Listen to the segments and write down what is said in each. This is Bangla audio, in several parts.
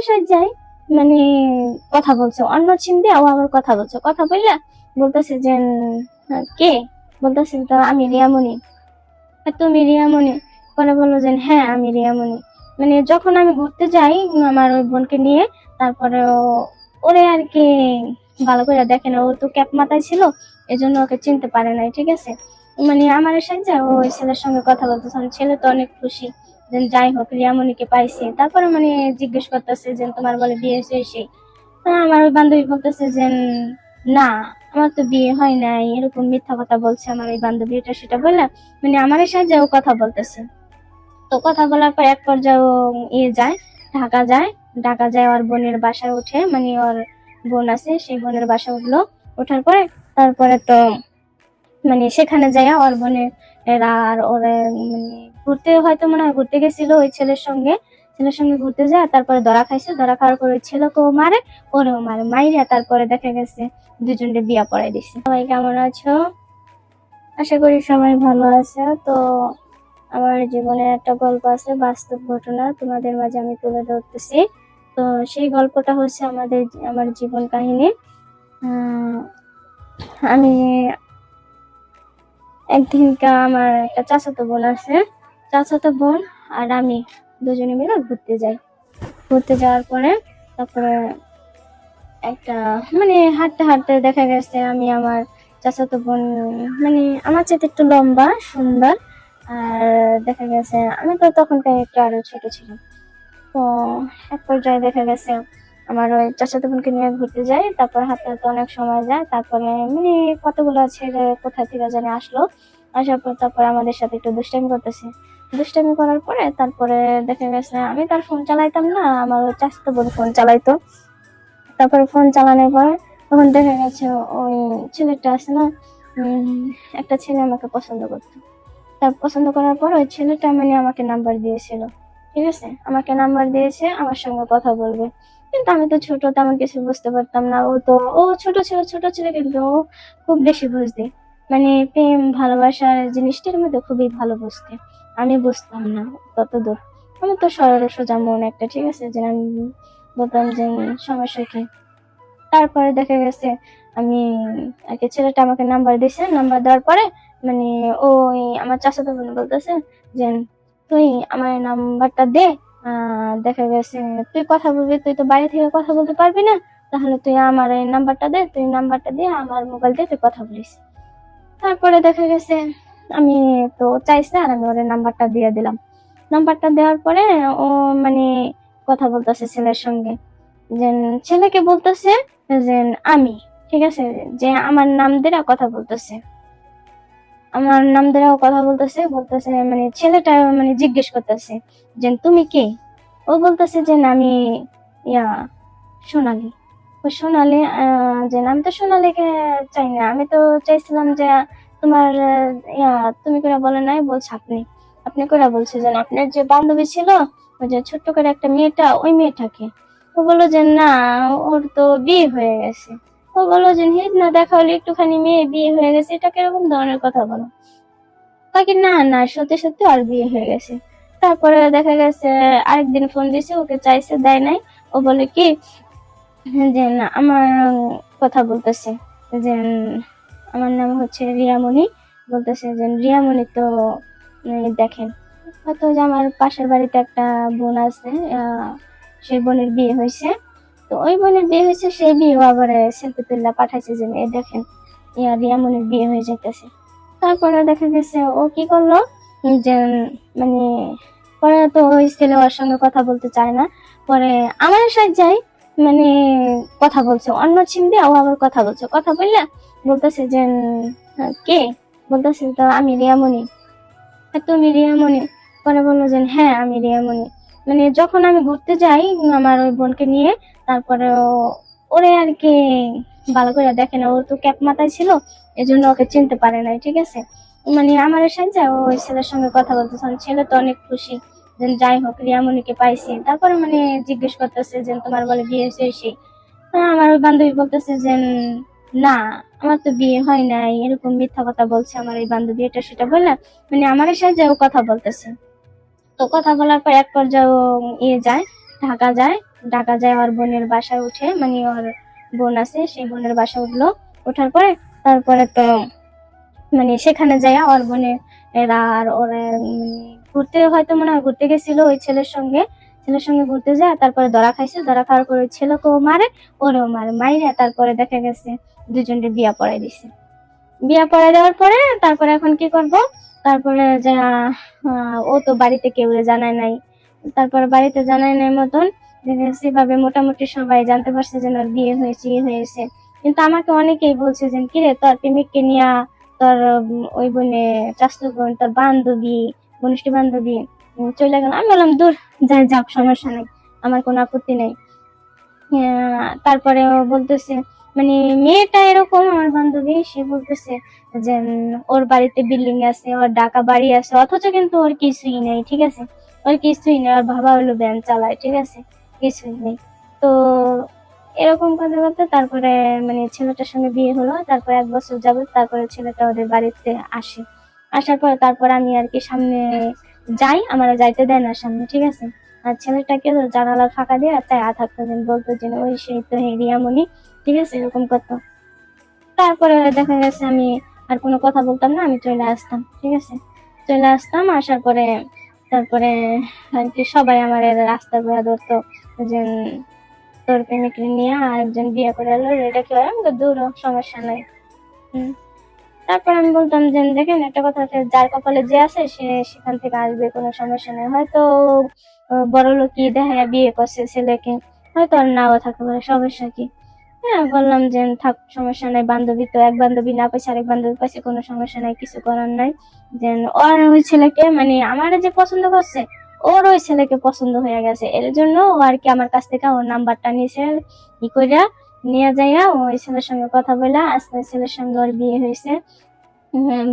সাহায্যায় মানে কথা বলছে অন্য সিম দিয়ে, ও আবার কথা বলছে, কথা বললে বলতেছে যে কে, বলতেছে তো আমি রিয়ামণি। তুমি রিয়ামণি? পরে বললো যে হ্যাঁ আমি রিয়ামণি। মানে যখন আমি ঘুরতে যাই আমার ওই বোনকে নিয়ে, তারপরে ওরে আর কি ভালো করে দেখে না, ও তো ক্যাপ মাথায় ছিল, এজন্য ওকে চিনতে পারে নাই, ঠিক আছে। মানে আমার সাহায্যে ওই ছেলের সঙ্গে কথা বলতেছে, ছেলে তো অনেক খুশি যে যাই হোক রিয়ামণিকে পাইছে। তারপরে মানে জিজ্ঞেস করতেছে যে তোমার বলে বিয়ে হয়েছে সেই। আমার ওই বান্ধবী বলতেছে যে না আমার তো বিয়ে হয় নাই, এরকম মিথ্যা কথা বলছে আমার ওই বান্ধবী, এটা সেটা বললে মানে আমার সাহায্যে ও কথা বলতেছে। তো কথা বলার পর এক পর্যায়ে ও যায়, ঢাকা যায়। ঢাকা যায় ওর বোনের বাসায় উঠে, মানে ওর বোন আছে সেই বোনের বাসা উঠলো। ওঠার পরে তারপরে তো মানে সেখানে যায় ওর বোনের এরা আর ওরা মানে ঘুরতে, হয়তো মনে হয় ঘুরতে গেছিল ওই ছেলের সঙ্গে ঘুরতে যায়। তারপরে ধরা খাইছে, ধরা খাওয়ার পরে ওই ছেলেকেও মারে, ওরেও মারে, মাইরা তারপরে দেখা গেছে দুজনকে বিয়া পড়াই দিছে। সবাই কেমন আছো? আশা করি সবাই ভালো আছে। তো আমার জীবনে একটা গল্প আছে, বাস্তব ঘটনা তোমাদের মাঝে আমি তুলে ধরতেছি। তো সেই গল্পটা হচ্ছে আমার জীবন কাহিনী। আমি একদিনকা আমার একটা চাচাতো বোন আছে, চাচাতো বোন আর আমি দুজনে মিলে ঘুরতে যাওয়ার পরে তারপরে একটা মানে হাঁটতে হাঁটতে দেখা গেছে আমি আমার চাচাতো বোন মানে আমার চাইতে একটু লম্বা সুন্দর, আর দেখা গেছে আমি তো তখনকার একটু আরো ছোট ছিলাম। তো এক পর্যায়ে দেখা গেছে আমার ওই চাচাতো বোনকে নিয়ে ঘুরতে যাই, তারপর হাঁটতে হাঁটতে অনেক সময় যায়, তারপরে মানে কতগুলো ছেলে কোথা থেকে জানি আসলো, আসার পর তারপরে আমাদের সাথে একটু দুষ্টামি করার পরে তারপরে দেখা গেছে আমি তার ফোন চালাইতাম না, আমার ওই চাচাতো বোন ফোন চালাইতো। তারপরে ফোন চালানোর পরে তখন দেখা গেছে ওই ছেলেটা আছে না, একটা ছেলে আমাকে পছন্দ করতো। তার পছন্দ করার পর ওই ছেলেটা মানে আমাকে নাম্বার দিয়েছিল, ঠিক আছে, আমাকে নাম্বার দিয়েছে আমার সঙ্গে কথা বলবে। কিন্তু আমি তো ছোট, তেমন কিছু বুঝতে পারতাম না। ও ছোট ছিল কিন্তু ও খুব বেশি বুঝতে, মানে প্রেম ভালোবাসার জিনিসটার মধ্যে খুবই ভালো বুঝতে। আমি বুঝতাম না তত দূর, আমি তো সরল সোজা মন একটা, ঠিক আছে, যে আমি বলতাম যে সমস্যা কি। তারপরে দেখা গেছে আমি আর কি ছেলেটা আমাকে নাম্বার দিছে, নাম্বার দেওয়ার পরে মানে ওই আমার চাচাতো বোন বলতেছে যে তুই আমার নাম্বারটা দে, দেখা গেছে তুই কথা বলবি, তুই তো বাড়ি থেকে কথা বলতে পারবি না, তাহলে তুই আমার এই নাম্বারটা দে, তুই নাম্বারটা দিয়ে আমার মোবাইল দিয়ে তুই কথা বলিস। তারপরে দেখা গেছে আমি তো চাইছে আর আমি ওর নাম্বারটা দিয়ে দিলাম। নাম্বারটা দেওয়ার পরে ও মানে কথা বলতেছে ছেলের সঙ্গে, যে ছেলেকে বলতেছে যে আমি, ঠিক আছে, যে আমার নাম দিয়ে কথা বলতেছে, আমার নাম ধরেও কথা বলতেছে মানে ছেলেটা মানে জিজ্ঞেস করতেছে যে তুমি কে। ও বলতেছে যে আমি ইয়া সোনালি। ওই সোনালি যে আমি তো সোনালিকে চাই না, আমি তো চাইছিলাম যে তোমার ইয়া তুমি করে বলে নাই, বলছে আপনি, আপনি করে বলছে যে আপনার যে বান্ধবী ছিল ওই যে ছোট্ট করে একটা মেয়েটা, ওই মেয়েটাকে। ও বললো যে না ওর তো বিয়ে হয়ে গেছে। ও বললো যে হিট না দেখা হলে একটুখানি মেয়ে বিয়ে হয়ে গেছে, এটা কিরকম ধরনের কথা বলো। বাকি না না সত্যি সত্যি আর বিয়ে হয়ে গেছে। তারপরে দেখা গেছে আরেকদিন ফোন দিছে, ওকে চাইছে দেয় নাই। ও বলে কি যে না আমার কথা বলতেছে যে আমার নাম হচ্ছে রিয়ামণি, বলতেছে যে রিয়ামণি তো দেখেন হয়তো যে আমার পাশের বাড়িতে একটা বোন আছে, সেই বোনের বিয়ে হয়েছে। তো ওই বোনের বিয়ে হয়েছে, সেই বিয়েও আবার সেলফি তুল্লা পাঠাইছে যে দেখেন রিয়ামণির বিয়ে হয়ে যেতেছে। তারপরে দেখা গেছে ও কি করলো যে মানে পরে তো ওই ছেলে ওর সঙ্গে কথা বলতে চায় না, পরে আমার সাহায্যায় মানে কথা বলছে অন্য সিম দিয়ে, ও আবার কথা বলছে, কথা বললে বলতেছে যে কে, বলতেছে তো আমি রিয়ামণি। তুমি রিয়ামণি? পরে বললো যে হ্যাঁ আমি রিয়ামণি। মানে যখন আমি ঘুরতে যাই আমার ওই বোনকে নিয়ে, তারপরে ওরে আর কি ভালো করে দেখে না, ও তো ক্যাপ মাথায় ছিল, এজন্য ওকে চিনতে পারে নাই, ঠিক আছে। মানে আমার সাহায্যে ওই ছেলের সঙ্গে কথা বলতেছে, ছেলে তো অনেক খুশি যে যাই হোক রিয়ামণিকে পাইছি। তারপরে মানে জিজ্ঞেস করতেছে যে তোমার বলে বিয়ে হয়েছে সেই। আমার ওই বান্ধবী বলতেছে যে না আমার তো বিয়ে হয় নাই, এরকম মিথ্যা কথা বলছে আমার এই বান্ধবী, এটা সেটা বললে মানে আমার সাহায্যে ও কথা বলতেছে। তো কথা বলার পর এক পর্যায়ে ও যায়, ঢাকা যায়। ডাকা যায় ওর বোনের বাসায় উঠে, মানে ওর বোন আছে সেই বোনের বাসায় উঠলো। ওঠার পরে তারপরে তো মানে সেখানে যায় ওর বোনের এরা আর ওরা ঘুরতে, হয়তো মনে হয় ঘুরতে গেছিল ওই ছেলের সঙ্গে ঘুরতে যায়। তারপরে ধরা খাইছে, ধরা খাওয়ার পরে ওই ছেলেকেও মারে, ওরেও মারে, মাইরে তারপরে দেখা গেছে দুজনের বিয়া পড়াই দিছে। বিয়া পড়াই দেওয়ার পরে তারপরে এখন কি করব, তারপরে যা ও তো বাড়িতে কেউ জানায় নাই, তারপরে বাড়িতে জানায় নাই মতন সেভাবে মোটামুটি সবাই জানতে পারছে যে ওর বিয়ে হয়েছে, হয়েছে। কিন্তু আমাকে অনেকেই বলছে যে কিরে তোর প্রেমিককে নিয়া তোর ওই বোনে চাচাতো বোন, তোর বান্ধবী, ঘনিষ্ঠ বান্ধবী চলে গেল। আমি বললাম দূর, যাই যাক, সমস্যা নেই, আমার কোনো আপত্তি নেই। তারপরে ও বলতেছে, মানে মেয়েটা এরকম আমার বান্ধবী, সে বলতেছে যে ওর বাড়িতে বিল্ডিং আছে, ওর ঢাকা বাড়ি আছে, অথচ কিন্তু ওর কিছুই নেই, ঠিক আছে, ওর কিছুই নেই, ওর বাবা হলো ভ্যান চালায়, ঠিক আছে, কিছুই নেই। তো এরকম কথা বলতে তারপরে মানে ছেলেটার সঙ্গে বিয়ে হলো, তারপরে 1 বছর যাবত তারপরে ছেলেটা ওদের বাড়িতে আসে। আসার পর তারপর আমি আর কি সামনে যাই, আমার যাইতে দেয় না সামনে, ঠিক আছে। আর ছেলেটাকে জানালার ফাঁকা দিয়ে চাই থাকতো, বলতো যে ওই সেই তো রিয়ামণি, ঠিক আছে, এরকম করতো। তারপরে দেখা গেছে আমি আর কোনো কথা বলতাম না, আমি চলে আসতাম, ঠিক আছে, চলে আসতাম। আসার পরে তারপরে আর কি সবাই আমার রাস্তা করে ধরতো যে তোর প্রেমিক নিয়ে আরেকজন বিয়ে করে এলো, এটা কি হয়? আমি তো দূর, সমস্যা নাই। তারপর আমি বলতাম যে দেখেন একটা কথা আছে, যার কপালে যে আছে সে সেখান থেকে আসবে, কোনো সমস্যা নেই। হয়তো বড় লোকই দেখা বিয়ে করছে ছেলেকে, হয়তো আর নাও থাকতে পারে, সমস্যা কি? হ্যাঁ, বললাম যে থাক, সমস্যা নাই, বান্ধবী তো, এক বান্ধবী না পাইছে আরেক বান্ধবী পাইছে, কোনো সমস্যা নাই, কিছু করার নাই। যে ওর ওই ছেলেকে, মানে আমার যে পছন্দ করছে, ওর ওই ছেলেকে পছন্দ হয়ে গেছে, এর জন্য ও আর কি আমার কাছ থেকে ওর নাম্বারটা নিয়েছে, ই কইরা নিয়ে যাইয়া ওই ছেলের সঙ্গে কথা বলে আজকে ছেলের সঙ্গে ওর বিয়ে হয়েছে।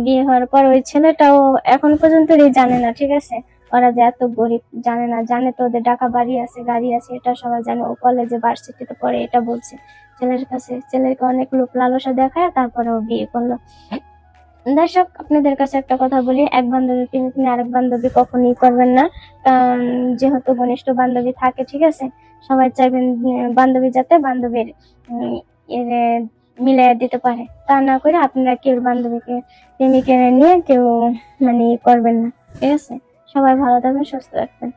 বিয়ে হওয়ার পর ওই ছেলেটাও এখন পর্যন্ত জানে না, ঠিক আছে, ওরা যে এত গরিব জানে না, জানে তো ওদের ঢাকা বাড়ি আছে, গাড়ি আছে, এটা সবাই জানে, ও কলেজে ভার্সিটিতে পড়ে, এটা বলছে ছেলের কাছে। ছেলেকে অনেক লোক লালসা দেখায় তারপরে ও বিয়ে করলো। দর্শক, আপনাদের কাছে একটা কথা বলি, এক বান্ধবী প্রেমিক নিয়ে আরেক বান্ধবী কখনই করবেন না, কারণ যেহেতু ঘনিষ্ঠ বান্ধবী থাকে, ঠিক আছে, সবাই চাইবেন বান্ধবী যাতে বান্ধবীর মিলাই দিতে পারে, তা না করে আপনারা কেউ বান্ধবীকে প্রেমিকের নিয়ে কেউ মানে করবেন না, ঠিক আছে। সবাই ভালো থাকবেন, সুস্থ থাকবেন।